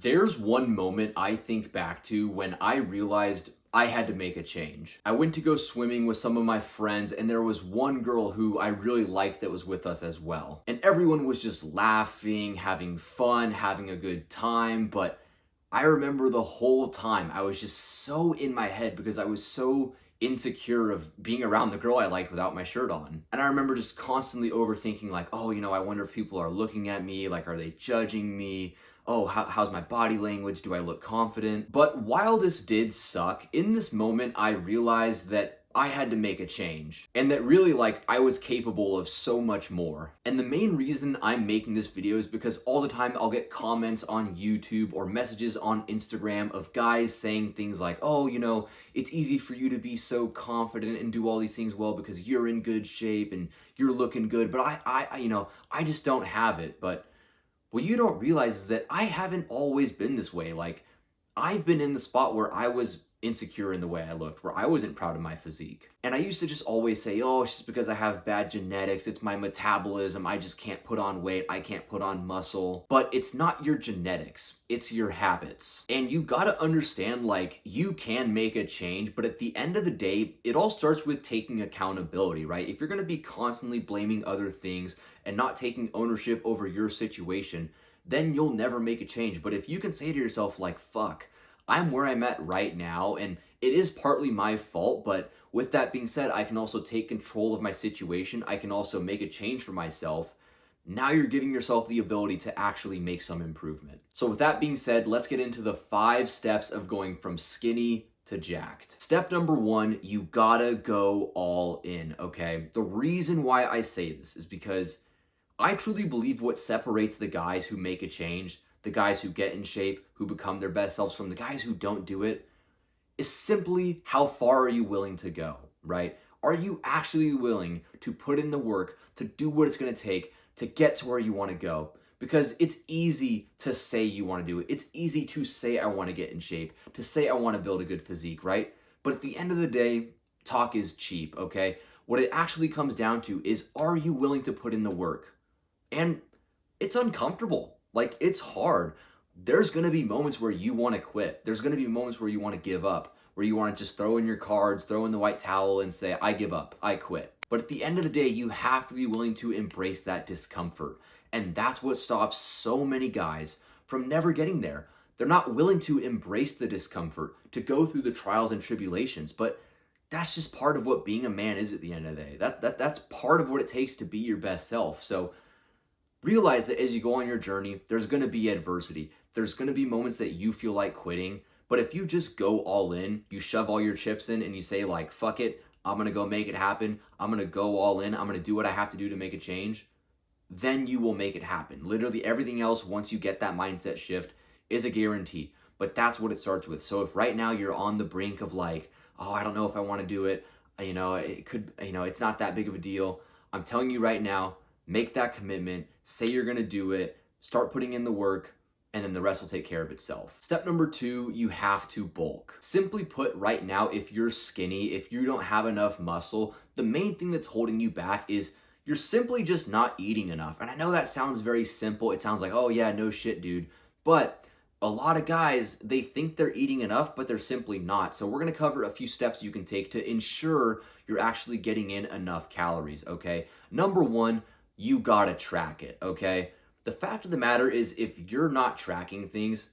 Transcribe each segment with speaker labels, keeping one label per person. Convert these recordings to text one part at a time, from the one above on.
Speaker 1: There's one moment I think back to when I realized I had to make a change. I went to go swimming with some of my friends, and there was one girl who I really liked that was with us as well. And everyone was just laughing, having fun, having a good time. But I remember the whole time I was just so in my head because I was so insecure of being around the girl I liked without my shirt on. And I remember just constantly overthinking, like, oh, I wonder if people are looking at me, like, are they judging me? Oh, how's my body language? Do I look confident? But while this did suck, in this moment, I realized that I had to make a change and that really, like, I was capable of so much more. And the main reason I'm making this video is because all the time I'll get comments on YouTube or messages on Instagram of guys saying things like, oh, it's easy for you to be so confident and do all these things well because you're in good shape and you're looking good. But I just don't have it. But what you don't realize is that I haven't always been this way. Like, I've been in the spot where I was insecure in the way I looked, where I wasn't proud of my physique. And I used to just always say, oh, it's just because I have bad genetics, it's my metabolism, I just can't put on weight, I can't put on muscle. But it's not your genetics, it's your habits. And you gotta understand, like, you can make a change, but at the end of the day, it all starts with taking accountability, right? If you're gonna be constantly blaming other things and not taking ownership over your situation, then you'll never make a change. But if you can say to yourself, like, fuck, I'm where I'm at right now, and it is partly my fault, but with that being said, I can also take control of my situation. I can also make a change for myself. Now you're giving yourself the ability to actually make some improvement. So with that being said, let's get into the 5 steps of going from skinny to jacked. Step number 1, you gotta go all in, okay? The reason why I say this is because I truly believe what separates the guys who make a change, the guys who get in shape, who become their best selves, from the guys who don't do it, is simply how far are you willing to go, right? Are you actually willing to put in the work, to do what it's gonna take to get to where you wanna go? Because it's easy to say you wanna do it. It's easy to say I wanna get in shape, to say I wanna build a good physique, right? But at the end of the day, talk is cheap, okay? What it actually comes down to is, are you willing to put in the work? And it's uncomfortable. Like, it's hard. There's going to be moments where you want to quit. There's going to be moments where you want to give up, where you want to just throw in your cards, throw in the white towel and say, I give up, I quit. But at the end of the day, you have to be willing to embrace that discomfort. And that's what stops so many guys from never getting there. They're not willing to embrace the discomfort, to go through the trials and tribulations. But that's just part of what being a man is at the end of the day. That's part of what it takes to be your best self. So realize that as you go on your journey, there's going to be adversity. There's going to be moments that you feel like quitting. But if you just go all in, you shove all your chips in and you say, like, fuck it, I'm going to go make it happen. I'm going to go all in. I'm going to do what I have to do to make a change. Then you will make it happen. Literally everything else, once you get that mindset shift, is a guarantee. But that's what it starts with. So if right now you're on the brink of, like, oh, I don't know if I want to do it, it could, it's not that big of a deal. I'm telling you right now, make that commitment, say you're gonna do it, start putting in the work, and then the rest will take care of itself. Step number 2, you have to bulk. Simply put, right now, if you're skinny, if you don't have enough muscle, the main thing that's holding you back is you're simply just not eating enough. And I know that sounds very simple. It sounds like, oh yeah, no shit, dude. But a lot of guys, they think they're eating enough, but they're simply not. So we're gonna cover a few steps you can take to ensure you're actually getting in enough calories, okay? Number 1, you gotta track it, okay? The fact of the matter is, if you're not tracking things,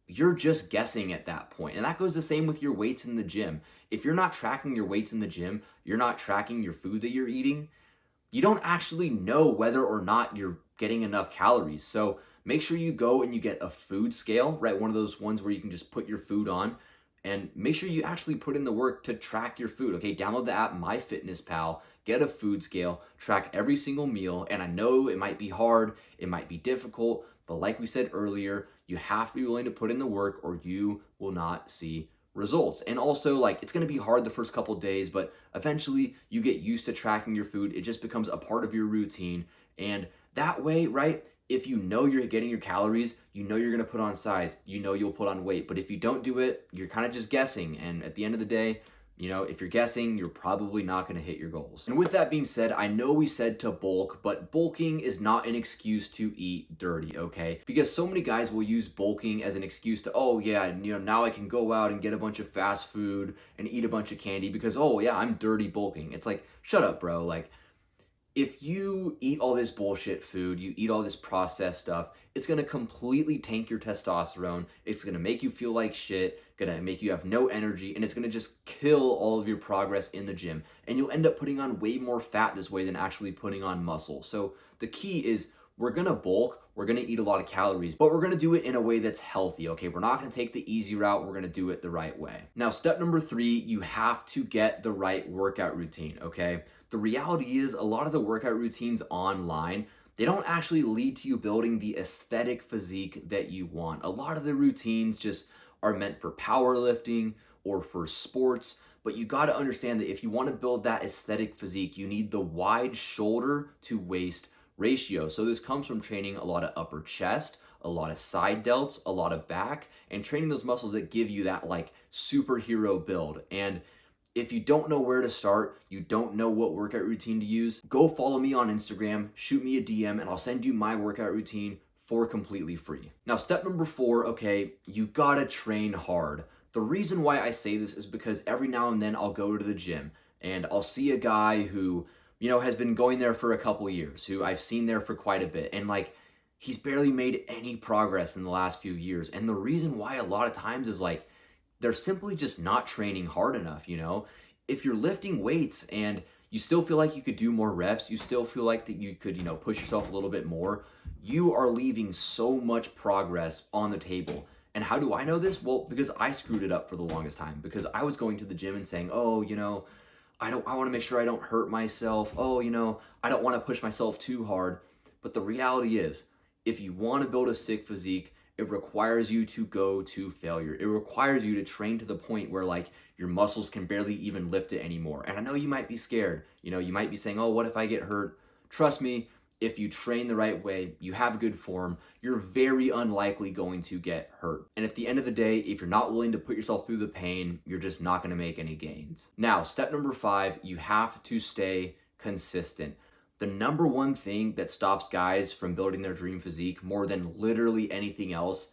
Speaker 1: you're just guessing at that point. And that goes the same with your weights in the gym. If you're not tracking your weights in the gym, you're not tracking your food that you're eating, you don't actually know whether or not you're getting enough calories. So make sure you go and you get a food scale, right? One of those ones where you can just put your food on, and make sure you actually put in the work to track your food, okay? Download the app MyFitnessPal, get a food scale, track every single meal. And I know it might be hard, it might be difficult, but like we said earlier, you have to be willing to put in the work or you will not see results. And also, like, it's gonna be hard the first couple days, but eventually you get used to tracking your food. It just becomes a part of your routine. And that way, right, if you know you're getting your calories, you know you're gonna put on size, you know you'll put on weight. But if you don't do it, you're kind of just guessing. And at the end of the day, if you're guessing, you're probably not going to hit your goals. And with that being said, I know we said to bulk, but bulking is not an excuse to eat dirty, okay? Because so many guys will use bulking as an excuse to, oh yeah, now I can go out and get a bunch of fast food and eat a bunch of candy because, oh yeah, I'm dirty bulking. It's like, shut up, bro. Like, if you eat all this bullshit food, you eat all this processed stuff, it's gonna completely tank your testosterone. It's gonna make you feel like shit, gonna make you have no energy, and it's gonna just kill all of your progress in the gym. And you'll end up putting on way more fat this way than actually putting on muscle. So the key is we're gonna bulk, we're gonna eat a lot of calories, but we're gonna do it in a way that's healthy, okay? We're not gonna take the easy route, we're gonna do it the right way. Now, step number 3, you have to get the right workout routine, okay? The reality is a lot of the workout routines online, they don't actually lead to you building the aesthetic physique that you want. A lot of the routines just are meant for powerlifting or for sports, but you got to understand that if you want to build that aesthetic physique, you need the wide shoulder to waist ratio. So this comes from training a lot of upper chest, a lot of side delts, a lot of back, and training those muscles that give you that like superhero build. And if you don't know where to start, you don't know what workout routine to use, go follow me on Instagram, shoot me a DM, and I'll send you my workout routine for completely free. Now, step number 4, okay, you gotta train hard. The reason why I say this is because every now and then I'll go to the gym and I'll see a guy who, has been going there for a couple years, who I've seen there for quite a bit, and like, he's barely made any progress in the last few years. And the reason why a lot of times is like, they're simply just not training hard enough, If you're lifting weights and you still feel like you could do more reps, you still feel like that you could, push yourself a little bit more, you are leaving so much progress on the table. And how do I know this? Well, because I screwed it up for the longest time, because I was going to the gym and saying, oh, I want to make sure I don't hurt myself. Oh, I don't want to push myself too hard. But the reality is, if you want to build a sick physique, it requires you to go to failure. It requires you to train to the point where like your muscles can barely even lift it anymore. And I know you might be scared. You might be saying, oh, what if I get hurt? Trust me, if you train the right way, you have good form, you're very unlikely going to get hurt. And at the end of the day, if you're not willing to put yourself through the pain, you're just not going to make any gains. Now, step number 5, you have to stay consistent. The number one thing that stops guys from building their dream physique more than literally anything else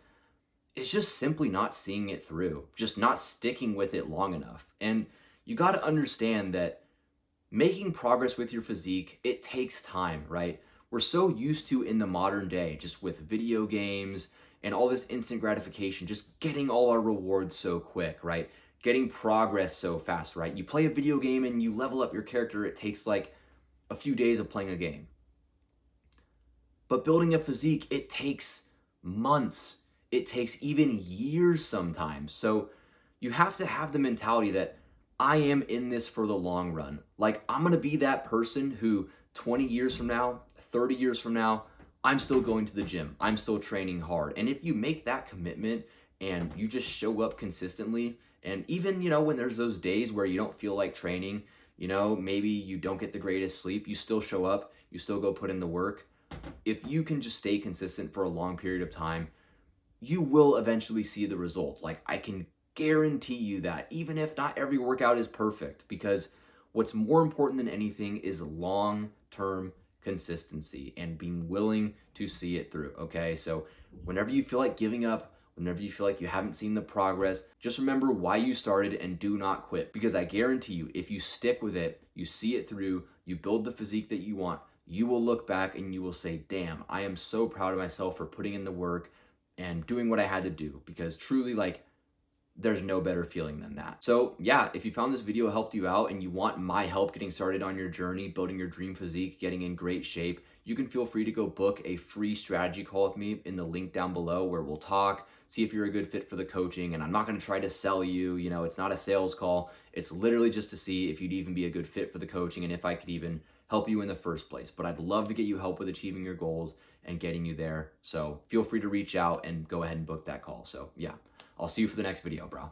Speaker 1: is just simply not seeing it through, just not sticking with it long enough. And you got to understand that making progress with your physique, it takes time, right? We're so used to in the modern day, just with video games and all this instant gratification, just getting all our rewards so quick, right? Getting progress so fast, right? You play a video game and you level up your character, it takes like a few days of playing a game. But building a physique, it takes months. It takes even years sometimes. So you have to have the mentality that I am in this for the long run. Like, I'm gonna be that person who 20 years from now, 30 years from now, I'm still going to the gym. I'm still training hard. And if you make that commitment and you just show up consistently, and even, when there's those days where you don't feel like training, maybe you don't get the greatest sleep, you still show up, you still go put in the work. If you can just stay consistent for a long period of time, you will eventually see the results. Like, I can guarantee you that, even if not every workout is perfect, because what's more important than anything is long-term consistency and being willing to see it through, okay? So whenever you feel like giving up, whenever you feel like you haven't seen the progress, just remember why you started and do not quit. Because I guarantee you, if you stick with it, you see it through, you build the physique that you want, you will look back and you will say, damn, I am so proud of myself for putting in the work and doing what I had to do. Because truly, like, there's no better feeling than that. So yeah, if you found this video helped you out and you want my help getting started on your journey, building your dream physique, getting in great shape, you can feel free to go book a free strategy call with me in the link down below, where we'll talk, see if you're a good fit for the coaching. And I'm not gonna try to sell you, it's not a sales call. It's literally just to see if you'd even be a good fit for the coaching and if I could even help you in the first place. But I'd love to get you help with achieving your goals and getting you there. So feel free to reach out and go ahead and book that call. So yeah, I'll see you for the next video, bro.